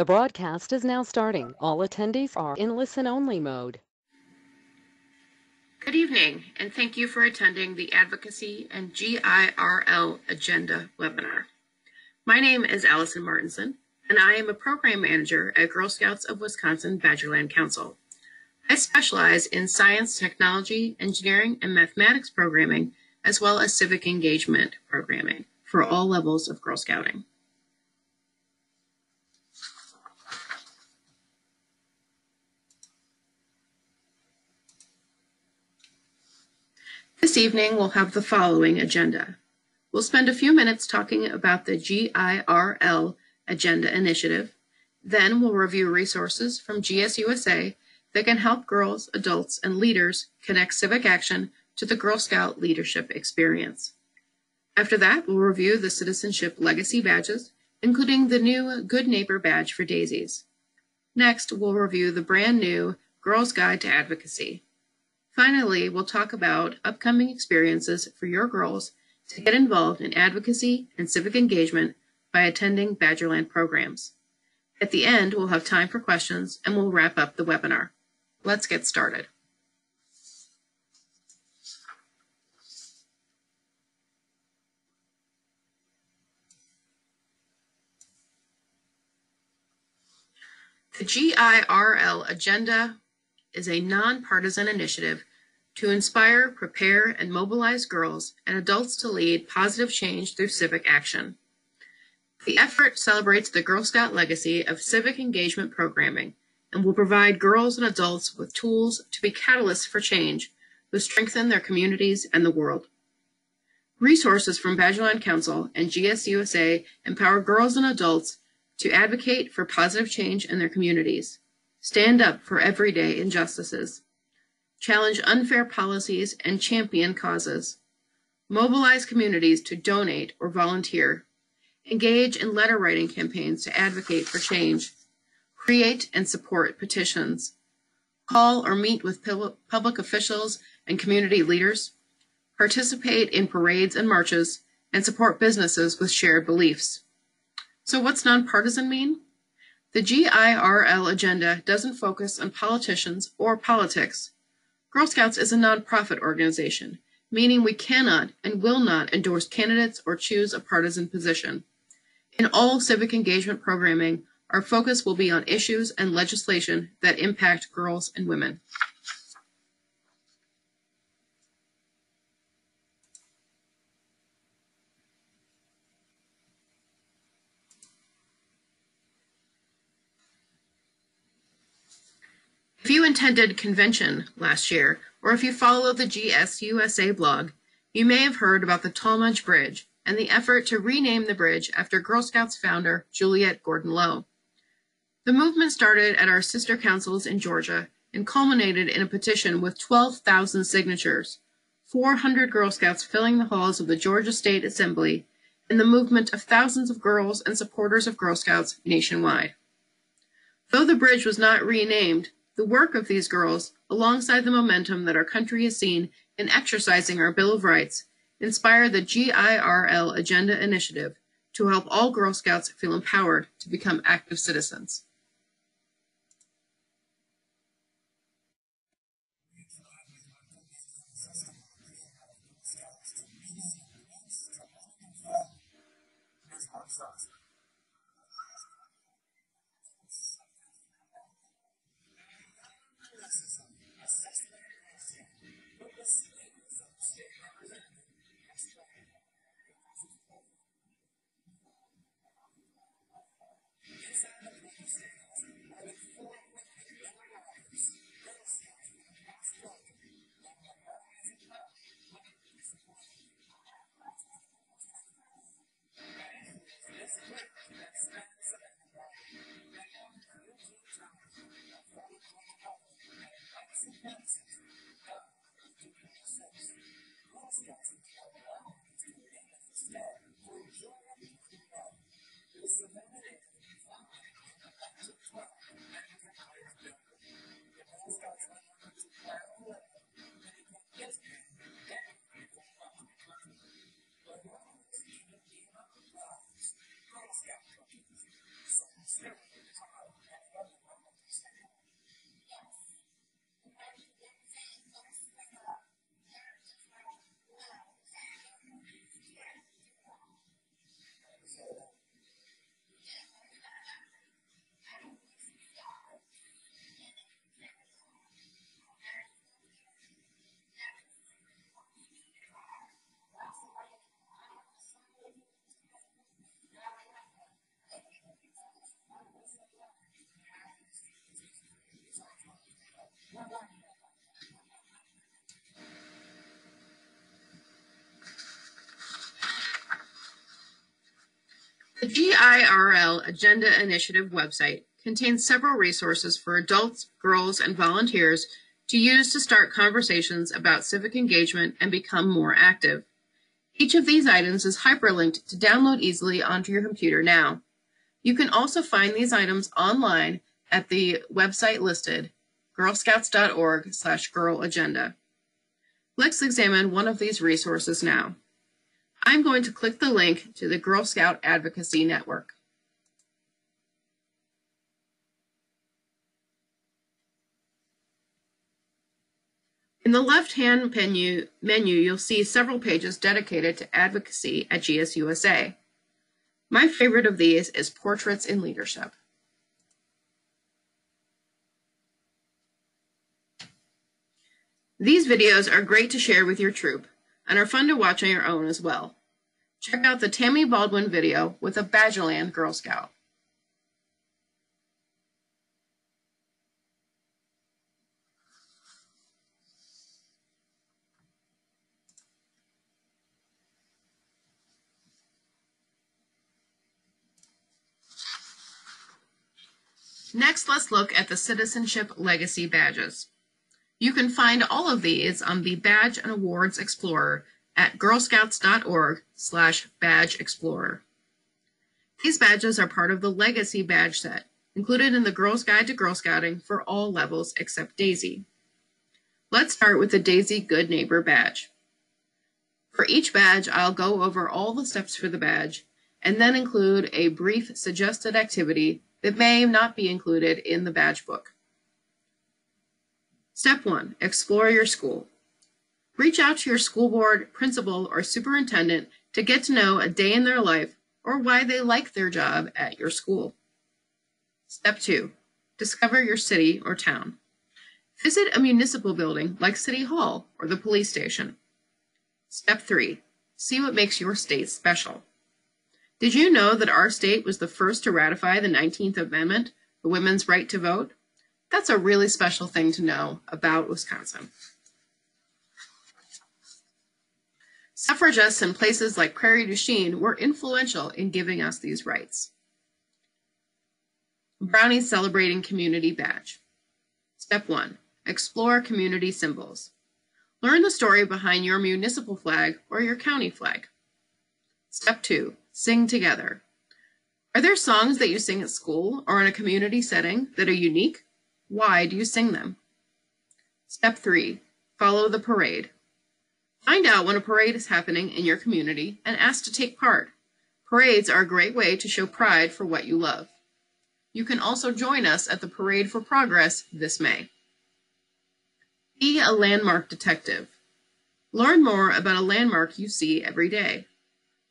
The broadcast is now starting. All attendees are in listen-only mode. Good evening, and thank you for attending the Advocacy and G.I.R.L. Agenda webinar. My name is Allison Martinson, and I am a Program Manager at Girl Scouts of Wisconsin Badgerland Council. I specialize in science, technology, engineering, and mathematics programming, as well as civic engagement programming for all levels of Girl Scouting. This evening, we'll have the following agenda. We'll spend a few minutes talking about the G.I.R.L. Agenda Initiative. Then we'll review resources from GSUSA that can help girls, adults, and leaders connect civic action to the Girl Scout leadership experience. After that, we'll review the Citizenship Legacy badges, including the new Good Neighbor badge for daisies. Next, we'll review the brand new Girl's Guide to Advocacy. Finally, we'll talk about upcoming experiences for your girls to get involved in advocacy and civic engagement by attending Badgerland programs. At the end, we'll have time for questions and we'll wrap up the webinar. Let's get started. The G.I.R.L. Agenda is a nonpartisan initiative to inspire, prepare, and mobilize girls and adults to lead positive change through civic action. The effort celebrates the Girl Scout legacy of civic engagement programming and will provide girls and adults with tools to be catalysts for change who strengthen their communities and the world. Resources from Badgerland Council and GSUSA empower girls and adults to advocate for positive change in their communities, stand up for everyday injustices, challenge unfair policies and champion causes, mobilize communities to donate or volunteer, engage in letter writing campaigns to advocate for change, create and support petitions, call or meet with public officials and community leaders, participate in parades and marches, and support businesses with shared beliefs. So what's nonpartisan mean? The G.I.R.L. agenda doesn't focus on politicians or politics. Girl Scouts is a nonprofit organization, meaning we cannot and will not endorse candidates or choose a partisan position. In all civic engagement programming, our focus will be on issues and legislation that impact girls and women. If you attended convention last year, or if you follow the GSUSA blog, you may have heard about the Tallmadge Bridge and the effort to rename the bridge after Girl Scouts founder Juliette Gordon Low. The movement started at our sister councils in Georgia and culminated in a petition with 12,000 signatures, 400 Girl Scouts filling the halls of the Georgia State Assembly, and the movement of thousands of girls and supporters of Girl Scouts nationwide. Though the bridge was not renamed, the work of these girls, alongside the momentum that our country has seen in exercising our Bill of Rights, inspired the G.I.R.L. Agenda Initiative to help all Girl Scouts feel empowered to become active citizens. The G.I.R.L. Agenda Initiative website contains several resources for adults, girls, and volunteers to use to start conversations about civic engagement and become more active. Each of these items is hyperlinked to download easily onto your computer now. You can also find these items online at the website listed, girlscouts.org/girlagenda. Let's examine one of these resources now. I'm going to click the link to the Girl Scout Advocacy Network. In the left-hand menu, you'll see several pages dedicated to advocacy at GSUSA. My favorite of these is Portraits in Leadership. These videos are great to share with your troop and are fun to watch on your own as well. Check out the Tammy Baldwin video with a Badgerland Girl Scout. Next, let's look at the Citizenship Legacy Badges. You can find all of these on the Badge and Awards Explorer at girlscouts.org/badge explorer. These badges are part of the Legacy badge set, included in the Girl's Guide to Girl Scouting for all levels except Daisy. Let's start with the Daisy Good Neighbor badge. For each badge, I'll go over all the steps for the badge and then include a brief suggested activity that may not be included in the badge book. Step 1. Explore your school. Reach out to your school board, principal, or superintendent to get to know a day in their life or why they like their job at your school. Step 2. Discover your city or town. Visit a municipal building like City Hall or the police station. Step 3. See what makes your state special. Did you know that our state was the first to ratify the 19th Amendment, the women's right to vote? That's a really special thing to know about Wisconsin. Suffragists in places like Prairie du Chien were influential in giving us these rights. Brownies Celebrating Community Badge. Step 1. Explore community symbols. Learn the story behind your municipal flag or your county flag. Step 2. Sing together. Are there songs that you sing at school or in a community setting that are unique? Why do you sing them? Step 3. Follow the parade. Find out when a parade is happening in your community and ask to take part. Parades are a great way to show pride for what you love. You can also join us at the Parade for Progress this May. Be a landmark detective. Learn more about a landmark you see every day.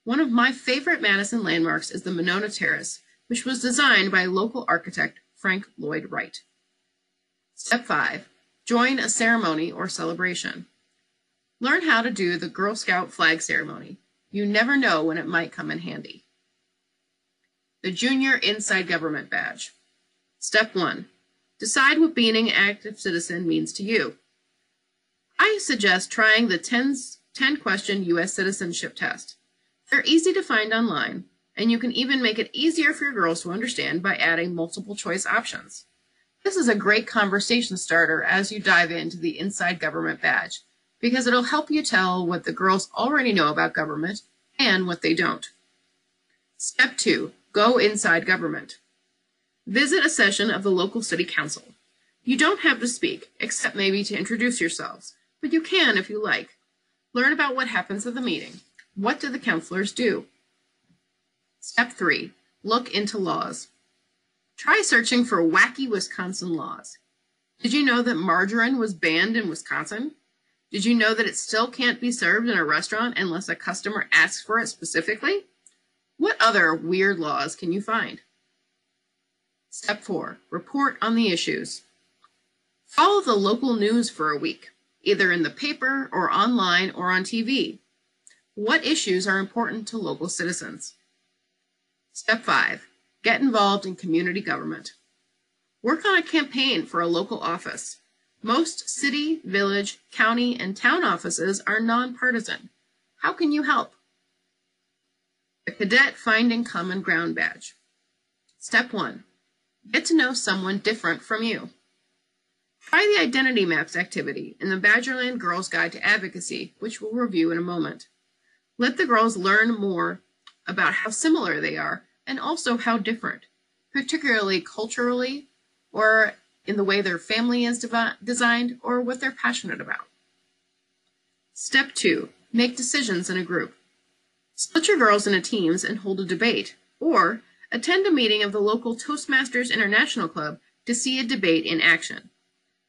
One of my favorite Madison landmarks is the Monona Terrace, which was designed by local architect Frank Lloyd Wright. Step 5. Join a ceremony or celebration. Learn how to do the Girl Scout flag ceremony. You never know when it might come in handy. The Junior Inside Government Badge. Step 1. Decide what being an active citizen means to you. I suggest trying the 10-question U.S. citizenship test. They're easy to find online, and you can even make it easier for your girls to understand by adding multiple choice options. This is a great conversation starter as you dive into the Inside Government Badge, because it'll help you tell what the girls already know about government and what they don't. Step 2. Go inside government. Visit a session of the local city council. You don't have to speak, except maybe to introduce yourselves, but you can if you like. Learn about what happens at the meeting. What do the counselors do? Step 3. Look into laws. Try searching for wacky Wisconsin laws. Did you know that margarine was banned in Wisconsin? Did you know that it still can't be served in a restaurant unless a customer asks for it specifically? What other weird laws can you find? Step 4. Report on the issues. Follow the local news for a week, either in the paper or online or on TV. What issues are important to local citizens? Step 5. Get involved in community government. Work on a campaign for a local office. Most city, village, county, and town offices are nonpartisan. How can you help? The Cadet Finding Common Ground Badge. Step 1. Get to know someone different from you. Try the Identity Maps activity in the Badgerland Girls Guide to Advocacy, which we'll review in a moment. Let the girls learn more about how similar they are and also how different, particularly culturally or in the way their family is designed or what they're passionate about. Step 2. Make decisions in a group. Split your girls into teams and hold a debate, or attend a meeting of the local Toastmasters International Club to see a debate in action.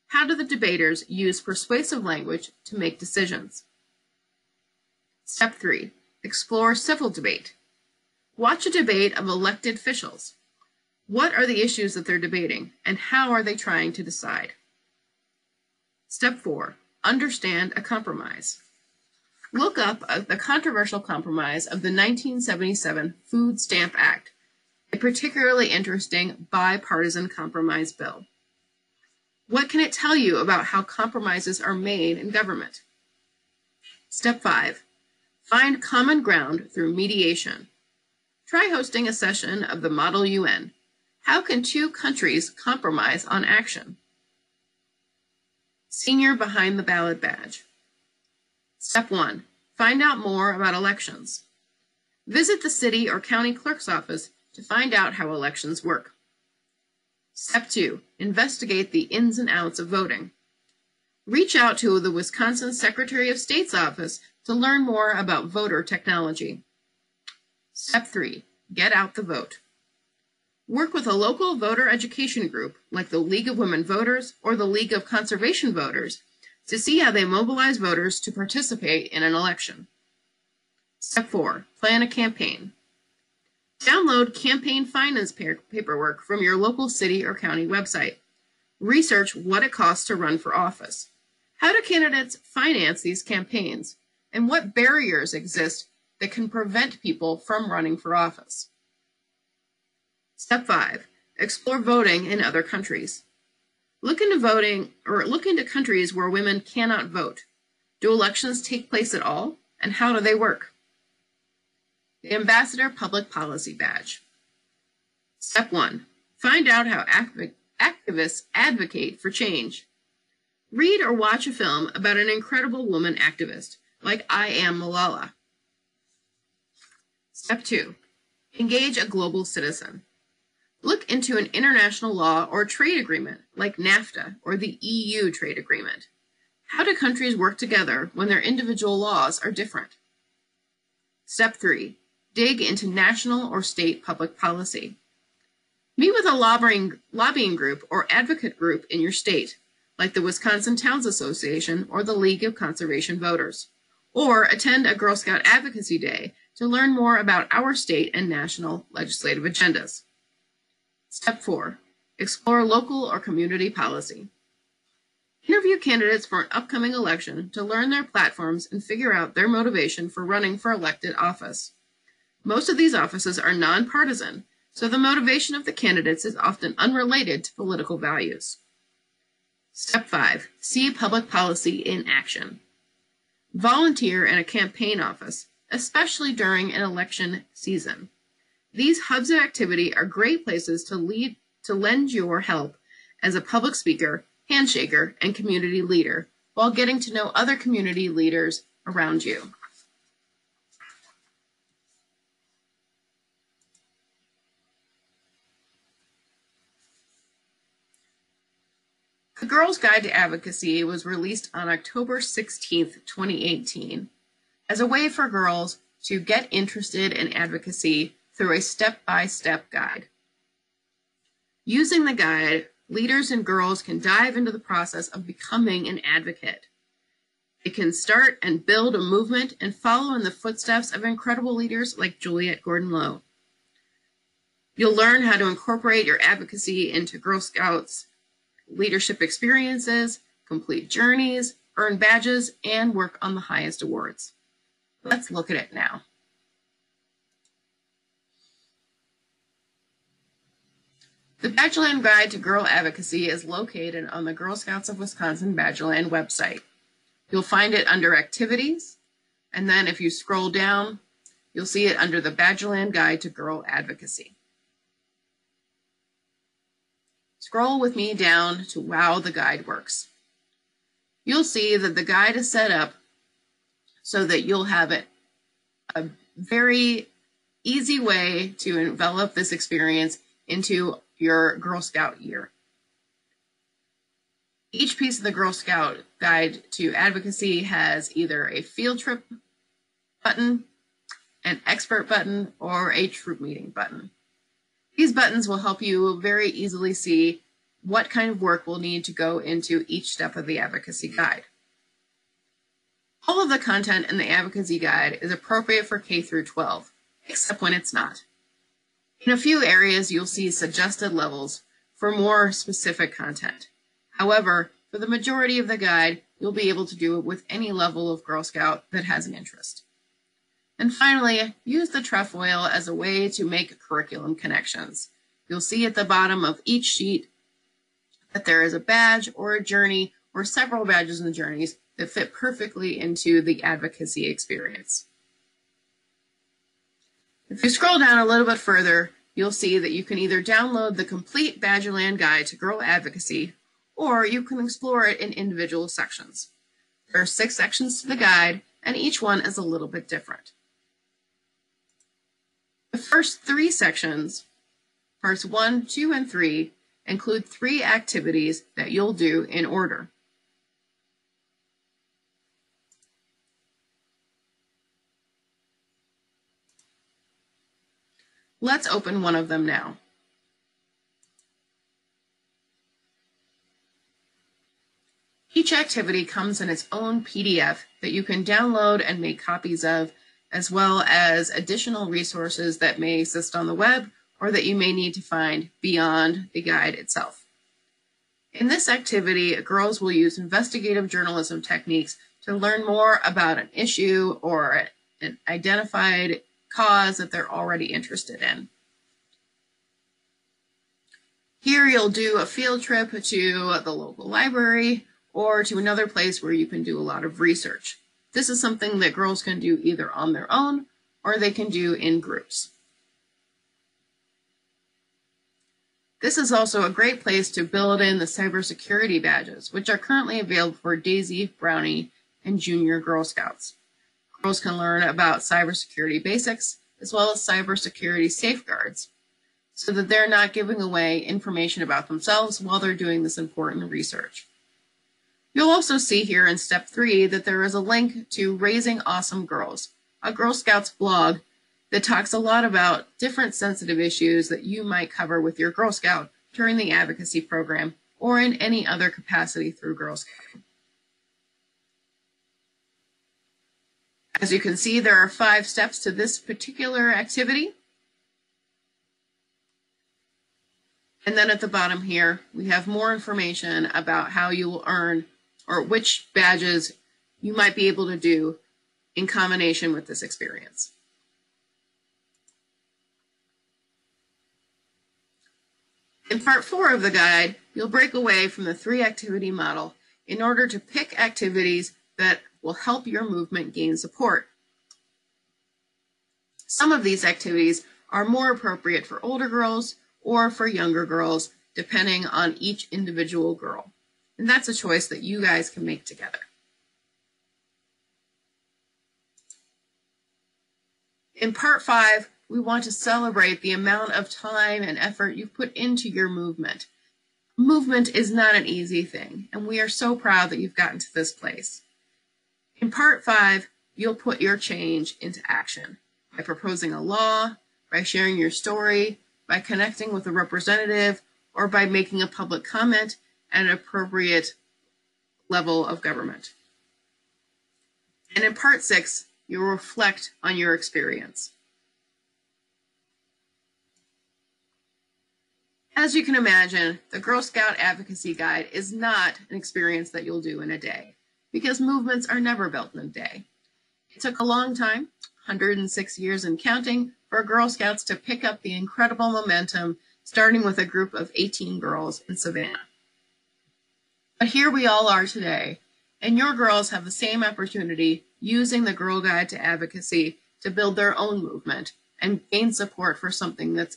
How do the debaters use persuasive language to make decisions? Step 3. Explore civil debate. Watch a debate of elected officials. What are the issues that they're debating, and how are they trying to decide? Step 4. Understand a compromise. Look up the controversial compromise of the 1977 Food Stamp Act, a particularly interesting bipartisan compromise bill. What can it tell you about how compromises are made in government? Step 5. Find common ground through mediation. Try hosting a session of the Model UN. How can two countries compromise on action? Senior Behind the Ballot Badge. Step 1. Find out more about elections. Visit the city or county clerk's office to find out how elections work. Step 2. Investigate the ins and outs of voting. Reach out to the Wisconsin Secretary of State's office to learn more about voter technology. Step 3. Get out the vote. Work with a local voter education group like the League of Women Voters or the League of Conservation Voters to see how they mobilize voters to participate in an election. Step 4. Plan a campaign. Download campaign finance paperwork from your local city or county website. Research what it costs to run for office. How do candidates finance these campaigns? And what barriers exist that can prevent people from running for office? Step 5. Explore voting in other countries. Look into countries where women cannot vote. Do elections take place at all? And how do they work? The Ambassador Public Policy Badge. Step 1. Find out how activists advocate for change. Read or watch a film about an incredible woman activist, like I Am Malala. Step 2. Engage a global citizen. Look into an international law or trade agreement, like NAFTA or the EU trade agreement. How do countries work together when their individual laws are different? Step 3. Dig into national or state public policy. Meet with a lobbying group or advocate group in your state, like the Wisconsin Towns Association or the League of Conservation Voters. Or attend a Girl Scout Advocacy Day to learn more about our state and national legislative agendas. Step 4. Explore local or community policy. Interview candidates for an upcoming election to learn their platforms and figure out their motivation for running for elected office. Most of these offices are nonpartisan, so the motivation of the candidates is often unrelated to political values. Step 5. See public policy in action. Volunteer in a campaign office, especially during an election season. These hubs of activity are great places to lend your help as a public speaker, handshaker, and community leader while getting to know other community leaders around you. The Girls Guide to Advocacy was released on October 16, 2018, as a way for girls to get interested in advocacy through a step-by-step guide. Using the guide, leaders and girls can dive into the process of becoming an advocate. They can start and build a movement and follow in the footsteps of incredible leaders like Juliette Gordon-Low. You'll learn how to incorporate your advocacy into Girl Scouts leadership experiences, complete journeys, earn badges, and work on the highest awards. Let's look at it now. The Badgerland Guide to Girl Advocacy is located on the Girl Scouts of Wisconsin Badgerland website. You'll find it under Activities, and then if you scroll down, You'll see it under the Badgerland Guide to Girl Advocacy. Scroll with me down to how the guide works. You'll see that the guide is set up so that you'll have a very easy way to envelop this experience into your Girl Scout year. Each piece of the Girl Scout Guide to Advocacy has either a field trip button, an expert button, or a troop meeting button. These buttons will help you very easily see what kind of work will need to go into each step of the advocacy guide. All of the content in the advocacy guide is appropriate for K through 12, except when it's not. In a few areas, you'll see suggested levels for more specific content. However, for the majority of the guide, you'll be able to do it with any level of Girl Scout that has an interest. And finally, use the trefoil as a way to make curriculum connections. You'll see at the bottom of each sheet that there is a badge or a journey or several badges and journeys that fit perfectly into the advocacy experience. If you scroll down a little bit further, you'll see that you can either download the complete Badgerland Guide to Girl Advocacy, or you can explore it in individual sections. There are 6 sections to the guide, and each one is a little bit different. The first 3 sections, parts 1, 2, and 3, include 3 activities that you'll do in order. Let's open one of them now. Each activity comes in its own PDF that you can download and make copies of, as well as additional resources that may exist on the web or that you may need to find beyond the guide itself. In this activity, girls will use investigative journalism techniques to learn more about an issue or an identified cause that they're already interested in. Here you'll do a field trip to the local library or to another place where you can do a lot of research. This is something that girls can do either on their own or they can do in groups. This is also a great place to build in the cybersecurity badges, which are currently available for Daisy, Brownie, and Junior Girl Scouts. Girls can learn about cybersecurity basics as well as cybersecurity safeguards so that they're not giving away information about themselves while they're doing this important research. You'll also see here in step 3 that there is a link to Raising Awesome Girls, a Girl Scouts blog that talks a lot about different sensitive issues that you might cover with your Girl Scout during the advocacy program or in any other capacity through Girl Scouting. As you can see, there are 5 steps to this particular activity. And then at the bottom here, we have more information about how you will earn or which badges you might be able to do in combination with this experience. In part 4 of the guide, you'll break away from the 3-activity model in order to pick activities that will help your movement gain support. Some of these activities are more appropriate for older girls or for younger girls, depending on each individual girl. And that's a choice that you guys can make together. In part 5, we want to celebrate the amount of time and effort you've put into your movement. Movement is not an easy thing, and we are so proud that you've gotten to this place. In part 5, you'll put your change into action by proposing a law, by sharing your story, by connecting with a representative, or by making a public comment at an appropriate level of government. And in part 6, you'll reflect on your experience. As you can imagine, the Girl Scout Advocacy Guide is not an experience that you'll do in a day, because movements are never built in a day. It took a long time, 106 years and counting, for Girl Scouts to pick up the incredible momentum, starting with a group of 18 girls in Savannah. But here we all are today, and your girls have the same opportunity using the Girl Guide to Advocacy to build their own movement and gain support for something that's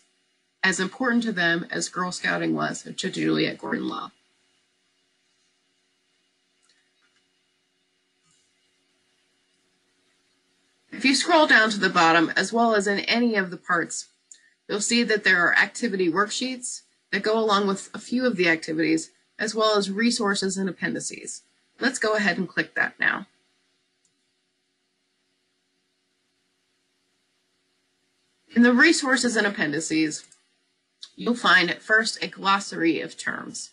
as important to them as Girl Scouting was to Juliette Gordon Law. If you scroll down to the bottom, as well as in any of the parts, you'll see that there are activity worksheets that go along with a few of the activities, as well as resources and appendices. Let's go ahead and click that now. In the resources and appendices, you'll find at first a glossary of terms.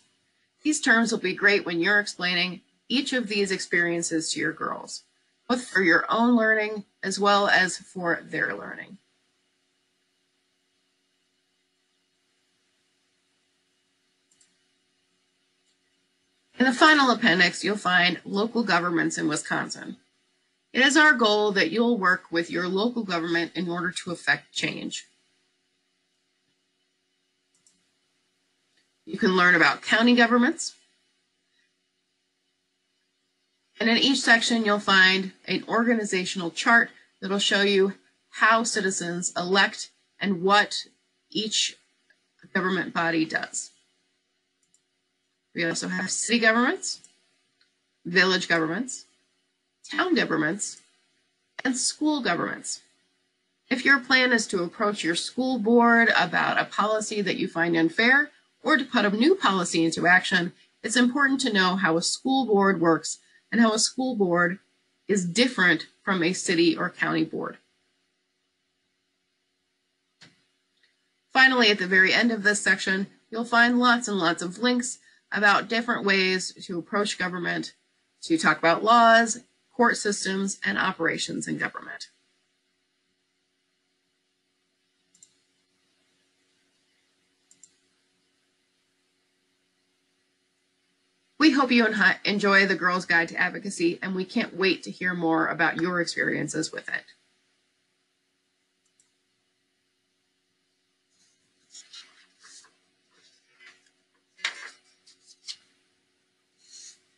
These terms will be great when you're explaining each of these experiences to your girls, both for your own learning as well as for their learning. In the final appendix, you'll find local governments in Wisconsin. It is our goal that you'll work with your local government in order to effect change. You can learn about county governments. And in each section, you'll find an organizational chart that'll show you how citizens elect and what each government body does. We also have city governments, village governments, town governments, and school governments. If your plan is to approach your school board about a policy that you find unfair or to put a new policy into action, it's important to know how a school board works and how a school board is different from a city or county board. Finally, at the very end of this section, you'll find lots and lots of links about different ways to approach government, to talk about laws, court systems, and operations in government. We hope you enjoy the Girls Guide to Advocacy, and we can't wait to hear more about your experiences with it.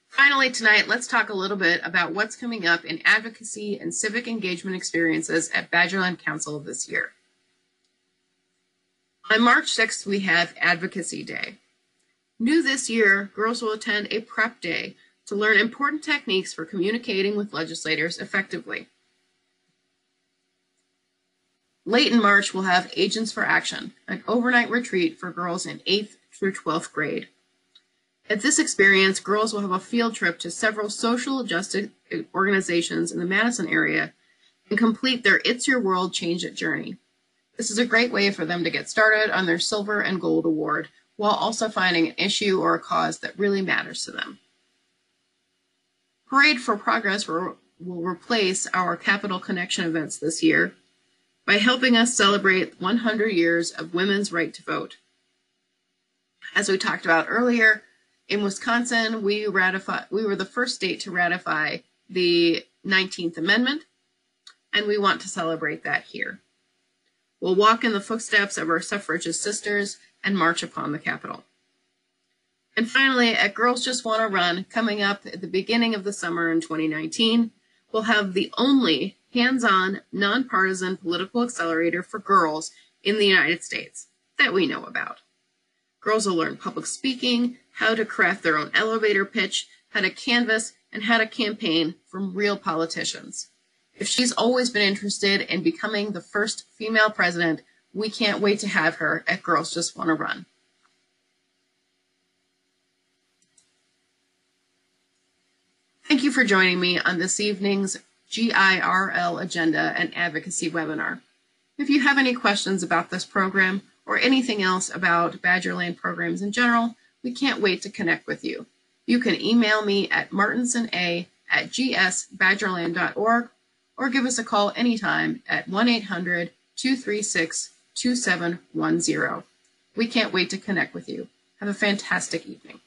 Finally, tonight, let's talk a little bit about what's coming up in advocacy and civic engagement experiences at Badgerland Council this year. On March 6th, we have Advocacy Day. New this year, girls will attend a prep day to learn important techniques for communicating with legislators effectively. Late in March, we'll have Agents for Action, an overnight retreat for girls in 8th through 12th grade. At this experience, girls will have a field trip to several social justice organizations in the Madison area and complete their It's Your World Change It journey. This is a great way for them to get started on their Silver and Gold Award, while also finding an issue or a cause that really matters to them. Parade for Progress will replace our Capital Connection events this year by helping us celebrate 100 years of women's right to vote. As we talked about earlier, in Wisconsin, we were the first state to ratify the 19th Amendment, and we want to celebrate that here. We'll walk in the footsteps of our suffragist sisters and march upon the Capitol. And finally, at Girls Just Want to Run, coming up at the beginning of the summer in 2019, we'll have the only hands-on, nonpartisan political accelerator for girls in the United States that we know about. Girls will learn public speaking, how to craft their own elevator pitch, how to canvass, and how to campaign from real politicians. If she's always been interested in becoming the first female president, we can't wait to have her at Girls Just Want to Run. Thank you for joining me on this evening's G.I.R.L. Agenda and Advocacy webinar. If you have any questions about this program or anything else about Badgerland programs in general, we can't wait to connect with you. You can email me at martinsona@gsbadgerland.org or give us a call anytime at 1-800-236-2710. We can't wait to connect with you. Have a fantastic evening.